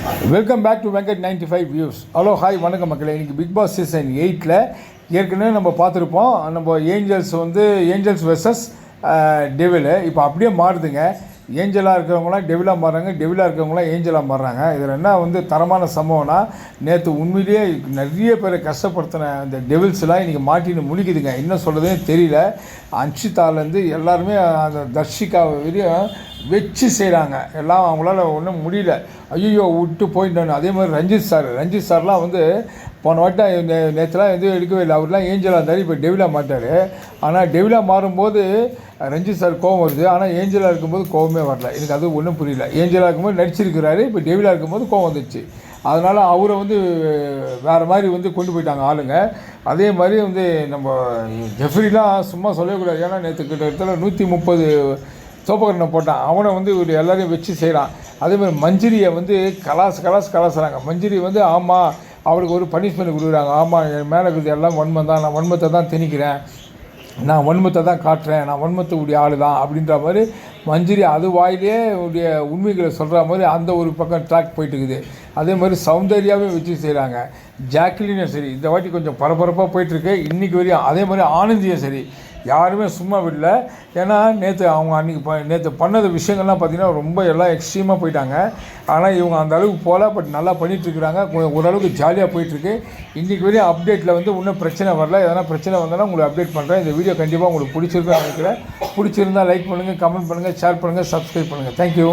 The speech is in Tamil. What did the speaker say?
Welcome back to Venkat 95 views. Hello hi வணக்கம் மக்களே. இன்றைக்கி பிக் பாஸ் சீசன் 8ல் ஏற்கனவே நம்ம பார்த்துருப்போம். நம்ம ஏஞ்சல்ஸ் வெர்சஸ் டெவிலு இப்போ அப்படியே மாறுதுங்க. ஏஞ்சலாக இருக்கிறவங்களாம் டெவிலாக மாறுறாங்க, டெவிலாக இருக்கிறவங்களாம் ஏஞ்சலாக மாறுறாங்க. இதில் என்ன தரமான சம்பவம்னா, நேற்று உண்மையிலேயே நிறைய பேரை கஷ்டப்படுத்தின அந்த டெவில்ஸ்லாம் இன்றைக்கி மாட்டின்னு முழிக்குதுங்க. என்ன சொல்கிறதே தெரியல. அன்ஷிதாலேருந்து எல்லாருமே அந்த தர்ஷிகா வரையும் வச்சு செய்கிறாங்க. எல்லாம் அவங்களால ஒன்றும் முடியல. ஐயோ விட்டு போயிட்டோன்னு. அதே மாதிரி ரஞ்சித் சார்லாம் போன வாட்டம் நேற்றுலாம் எதுவும் எடுக்கவே இல்லை. அவர்லாம் ஏஞ்சலாக இருந்தார், இப்போ டெவிலாக மாட்டார். ஆனால் டெவிலாக மாறும்போது ரஞ்சித் சார் கோவம் வருது, ஆனால் ஏஞ்சலாக இருக்கும்போது கோவமே வரல. எனக்கு அது ஒன்றும் புரியல. ஏஞ்சலாக இருக்கும்போது நடிச்சிருக்கிறாரு, இப்போ டெவிலாக இருக்கும்போது கோவம் வந்துச்சு. அதனால் அவரை வேறு மாதிரி கொண்டு போயிட்டாங்க ஆளுங்க. அதே மாதிரி நம்ம ஜெஃப்ரிலாம் சும்மா சொல்லக்கூடாது. ஏன்னா நேற்று கிட்டத்தட்ட 130 சோப்பக்கரனை போட்டான். அவனை இவர் எல்லாரையும் வச்சு செய்கிறான். அதேமாதிரி மஞ்சிரியை கலாசுறாங்க. மஞ்சிரி ஆமாம் அவளுக்கு ஒரு பனிஷ்மெண்ட் கொடுக்குறாங்க. ஆமாம் என் மேலே இருக்கிறது எல்லாம் வன்மம் தான், நான் வன்மத்தை தான் திணிக்கிறேன், நான் வன்மத்தை தான் காட்டுறேன், நான் வன்மத்தை உடைய ஆள் தான் அப்படின்ற மாதிரி மஞ்சிரி அது வாயிலே உடைய உண்மைகளை சொல்கிற மாதிரி அந்த ஒரு பக்கம் ட்ராக் போயிட்டு இருக்குது. அதே மாதிரி சௌந்தர்யாவே வச்சு செய்கிறாங்க. ஜாக்லினும் சரி இந்த வாட்டி கொஞ்சம் பரபரப்பாக போயிட்டுருக்கு இன்றைக்கி வரையும். அதே மாதிரி ஆனந்தியும் சரி, யாருமே சும்மா விடல. ஏன்னா நேற்று பண்ணது விஷயங்கள்லாம் பார்த்திங்கன்னா ரொம்ப எல்லாம் எக்ஸ்ட்ரீமாக போயிட்டாங்க. ஆனால் இவங்க அந்த அளவுக்கு போகல, பட் நல்லா பண்ணிகிட்ருக்குறாங்க. ஓரளவுக்கு ஜாலியாக போயிட்டுருக்கு. இன்றைக்கி வரையும் அப்டேட்டில் இன்னும் பிரச்சனை வரல. எதனா பிரச்சனை வந்தாலும் உங்களுக்கு அப்டேட் பண்ணுறேன். இந்த வீடியோ கண்டிப்பாக உங்களுக்கு பிடிச்சிருக்குன்னு நினைக்கிறேன். பிடிச்சிருந்தால் லைக் பண்ணுங்கள், கமெண்ட் பண்ணுங்கள், ஷேர் பண்ணுங்கள், சப்ஸ்கிரைப் பண்ணுங்கள். தேங்க்யூ.